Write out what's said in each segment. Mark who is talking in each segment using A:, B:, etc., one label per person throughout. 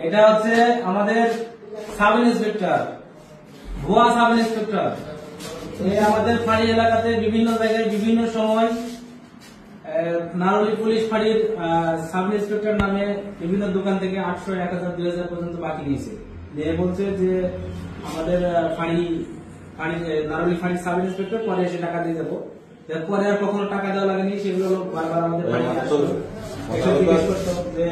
A: এটা হচ্ছে আমাদের সাব ইন্সপেক্টর, ভুয়া সাব ইন্সপেক্টর। আমাদের ফাঁড়ি এলাকাতে বিভিন্ন জায়গায় বিভিন্ন সময় নারুলি পুলিশ ফাঁড়ির সাব ইন্সপেক্টর নামে বিভিন্ন দোকান থেকে 800, 1000, 2000 পর্যন্ত বাকি নিয়েছে। দিয়ে বলছে যে আমাদের নারুলি ফাঁড়ির সাব ইন্সপেক্টর পরে এসে টাকা দিয়ে যাবো। পরে আর কখনো টাকা দেওয়া লাগেনি, সেগুলো বারবার আমাদের জিজ্ঞেস করতো যে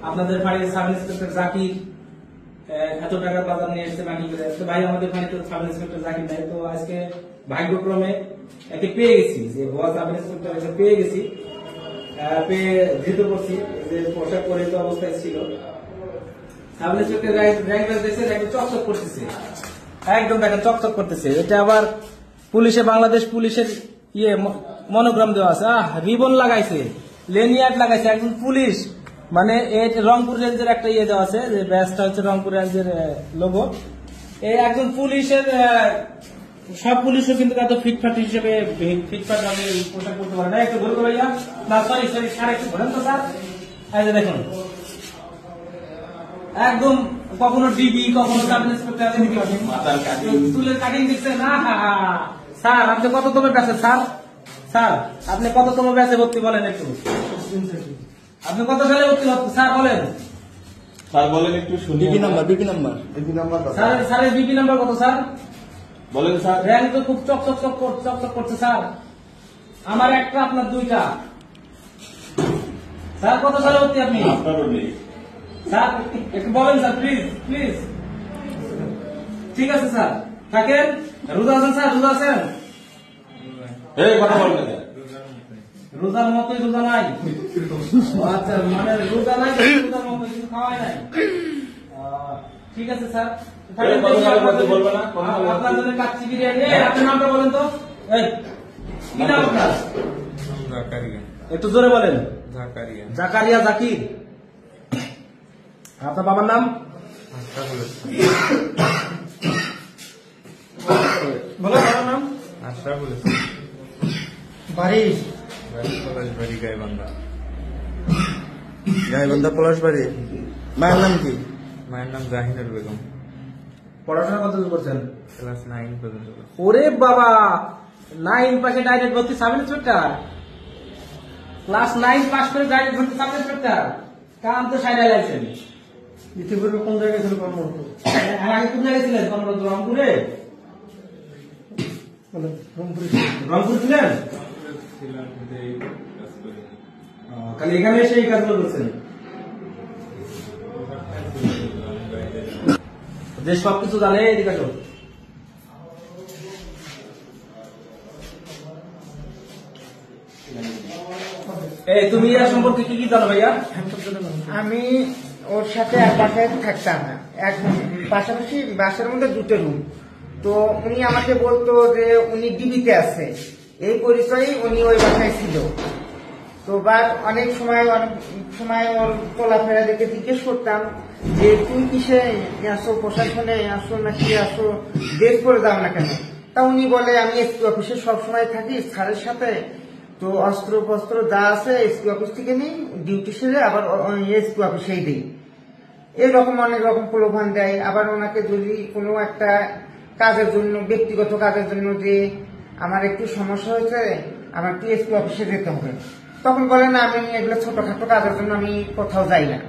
A: আপনাদের ফাঁড়ির সাব ইন্সপেক্টর জাকির এত টাকার বাজার নিয়ে এসছে বাকি করে। ভাই আমাদের ফাঁড়িতে সাব ইন্সপেক্টর জাকির নাই। তো আজকে ভাগ্যক্রমে একে পেয়ে গেছি, যে ভুয়া সাব ইন্সপেক্টর এসে পেয়ে গেছি, পেয়ে ধৃত করছি। যে পোশাক পরিহিত অবস্থায় ছিল, সাব ইন্সপেক্টর র্যাঙ্ক দেখছে, চকচক করতেছে, একদম দেখেন চকচক করতেছে। এটা আবার পুলিশে, বাংলাদেশ পুলিশের মনোগ্রাম দেওয়া আছে, রিবন লাগাইছে, লেনিয়ার্ড লাগাইছে, একজন পুলিশ, মানে রংপুর রেঞ্জের একটা দেওয়া আছে, যে ব্যাচটা হচ্ছে রংপুর রেঞ্জের লোগো। এই একজন পুলিশের, সব পুলিশও কিন্তু এত ফিটফাট হিসেবে ফিটফাট ভাবে পোশাক করতে পারে না। একটু বলতে ভাইয়া, না সরি স্যার একটু বলেন তো স্যার। এই যে দেখুন, একদম কখনো ডিবি, কখনো সাব ইন্সপেক্টর, চুলের কাটিং দিচ্ছে না। স্যার আপনি কততম ব্যাচে? স্যার আপনি কততম ব্যাচে ভর্তি বলেন একটু? আপনি কত সালে ভর্তি হচ্ছেন স্যার বলেন?
B: স্যার বলেন একটু শুনি।
C: বিপি নাম্বার
A: স্যারের বিপি নাম্বার কত স্যার
B: বলেন? স্যার
A: র্যাঙ্ক তো খুব চকচক করছে স্যার। আমার একটা, আপনার দুইটা। স্যার কত সালে ভর্তি আপনি?
B: আপনারও নেই
A: স্যার, একটু বলেন স্যার, প্লিজ। ঠিক আছে স্যার, থাকেন। রোজা আছেন স্যার? রোজা আছেন?
B: এই কথা বলবেন না।
A: রোজার মতোই রোজা নাই? আচ্ছা, মানে রোজা নাই, রোজার মতো কিছু খাওয়াই নাই। ঠিক আছে স্যার, আপনার জন্য কাচ্চি বিরিয়ানি। আপনার নামটা বলেন তো? কি নাম আপনার? একটু জোরে বলেন। জাকারিয়া জাকির। আপনার বাবার নাম? বলো বাবার নাম।
C: গাইবান্ধা পলাশবাড়ি। মায়ের নাম কি?
D: মায়ের নাম জাহিনুল বেগম।
A: পড়াশোনা কত করছেন?
D: ক্লাস 9 পর্যন্ত।
A: ওরে বাবা, 9 পাশে ডাইরেক্ট ভর্তি সাব ইন্সপেক্টর। ক্লাস 9 পাস করে ডাইরেক্ট ভর্তি সাব ইন্সপেক্টর। কাম তো সাইডে লাইছেন।
C: ইতিপূর্বে কোন জায়গায় ছিল কর্মরত?
A: আগে কোন জায়গায় ছিলেন কর্মরত? রংপুরে? রংপুর ছিলেন? খালি এখানে এসে এই কাজগুলো করছেন? যে সবকিছু জানে এদিকে আসো। এই তুমি এর সম্পর্কে কি জানো ভাইয়া?
E: আমি ওর সাথে এক বাসায় থাকতাম, এক পাশাপাশি বাসার মধ্যে দুটো রুম। তো উনি আমাকে বলতো যে উনি ডিবিতে আছে, এই পরিচয়ে উনি ওই বাসায় ছিল। তো অনেক সময় ওর চলাফেরা দেখে জিজ্ঞেস করতাম যে তুই কিসে আসো, প্রশাসনে আসো নাকি আসো, ড্রেস করে দাও না কেন? তা উনি বলে আমি এসপি অফিসে সবসময় থাকি স্যারের সাথে, তো অস্ত্র ফস্ত্র যা আছে এসপি অফিস থেকে নিই, ডিউটি সেরে আবার এসপি অফিসেই দিই। এরকম অনেক রকম প্রলোভন দেয়। আবার ওনাকে যদি কোনো একটা কাজের জন্য, ব্যক্তিগত কাজের জন্য, যে আমার একটু সমস্যা হয়েছে, আমার একটু এসপি অফিসে যেতে হবে, তখন বলে না আমি এগুলো ছোটখাটো কাজের জন্য আমি কোথাও যাই না।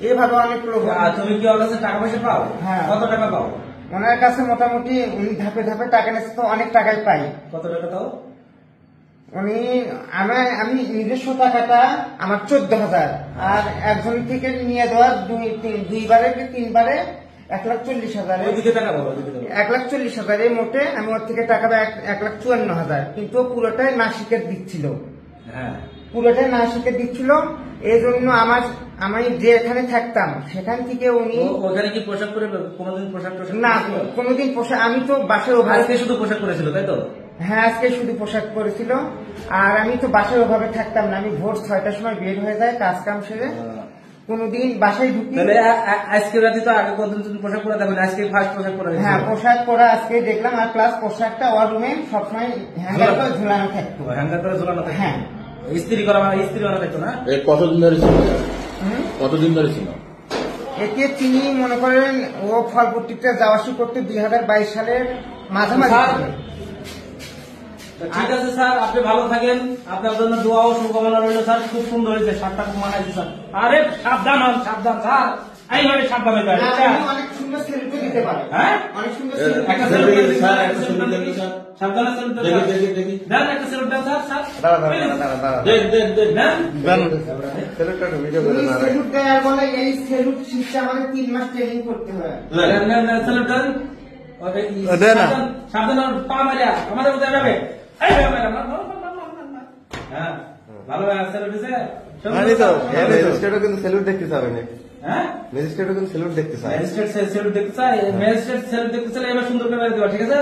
E: এভাবে অনেক প্রলোভন।
A: তুমি কি ওর কাছে টাকা পয়সা পাও?
E: হ্যাঁ।
A: কত টাকা পাও
E: ওনার কাছে? মোটামুটি উনি ধাপে ধাপে টাকা নিচ্ছে, তো অনেক টাকাই পাই।
A: কত টাকা দাও?
E: উনি আমি নিজস্ব টাকাটা আমার 14,000, আর একজন থেকে নিয়ে দেওয়ার দুইবারে কি তিনবারে 1,40,000। 1,40,000 এই মোটে আমি ওর থেকে টাকা 1,54,000, কিন্তু পুরোটাই নাসিকের দিচ্ছিল।
A: হ্যাঁ,
E: পুরোটাই নাসিকের দিচ্ছিল। এই জন্য আমি যে এখানে থাকতাম সেখান থেকে উনি
A: ওখানে কি পোশাক করে কোনোদিন পোশাক
E: না, কোনোদিন পোশাক, আমি তো বাসায় ওভাবে
A: শুধু পোশাক করেছিল তাই তো?
E: হ্যাঁ, আজকে শুধু পোশাক পরেছিল। আর আমি তো বাসায় ওভাবে থাকতাম না, আমি ভোর 6টার সময় বের হয়ে যায় কাজ কাম সেরে, কোনোদিন বাসায় ঢুকি।
A: আজকে রাতে তো আগে কতদিন পোশাক পরে থাকবেন, আজকে ফার্স্ট পোশাক পরে?
E: হ্যাঁ, পোশাক পরা আজকে দেখলাম। আর প্লাস পোশাকটা ওর রুমে সবসময় হ্যাঙ্গার করে ঝুলানো থাকতো।
A: হ্যাঙ্গার করে ঝুলানো থাকতো?
E: হ্যাঁ,
A: ইস্ত্রি করা থাকতো না?
B: কতদিন ধরে কতদিন ধরে ছিল?
E: এতে তিনি মনে করেন ও ফলপট্টিতে যাওয়া আসা করতে 2022 সালের মাঝামাঝি
A: স্যার,
E: থেকে।
A: তো ঠিক আছে স্যার, আপনি ভালো থাকেন, আপনার জন্য দোয়া ও শুভকামনা রইল স্যার। খুব সুন্দর হয়েছে, শার্টটা খুব মানাইছে স্যার। আরে সাবধান হন, সাবধান স্যার, এইভাবে সাবধান হইতে হয়,
E: না,
A: বুঝছেন?
E: উনি অনেক সুন্দর সেলফি দিতে পারে,
A: হ্যাঁ?
E: অনেক সুন্দর
B: এ,
E: সেলফি
A: একটা
B: স্যার,
A: সেলুট দেন,
B: স্যার,
A: একটা
B: একটা
A: সেলুট
B: সেলুট
A: দেন,
B: দেন, স্যার।
A: সাবধানে সেলুট দেন,
B: দেখি,
A: স্যার।
B: দেখি, দেখি।
A: দেন একটা সেলুট দেন স্যার, স্যার।
C: দাঁড়া
B: দেন, দেন, দেন।
A: দেন।
C: ছেলেটা ভিডিও করে
E: উনি
C: না
E: সেলুট দেওয়ার বলে এই সেলুট শিখতে আমাদের 3 মাস ট্রেনিং করতে হয়।
A: দেন, দেন, দেন, সেলুট দেন। ওকে,
C: দে না।
A: সাবধান, সাবধান হন, পা মারিয়া, আমাদের মধ্যে যাবে। এইভাবে মারিয়া, মার, মার, মার, মার, মার, মার। হ্যাঁ, ভালো সেলুট দিছে।
C: জানি তো ম্যাজিস্ট্রেটও কিন্তু স্যালুট দেখতে চাবে না,
A: হ্যাঁ?
C: ম্যাজিস্ট্রেটও কিন্তু স্যালুট দেখতে চায়।
A: ম্যাজিস্ট্রেট সেলুট দেখতে চাই, ম্যাজিস্ট্রেট সেলুট দেখতে চাইলে এবার সুন্দর করে দেওয়া, ঠিক আছে?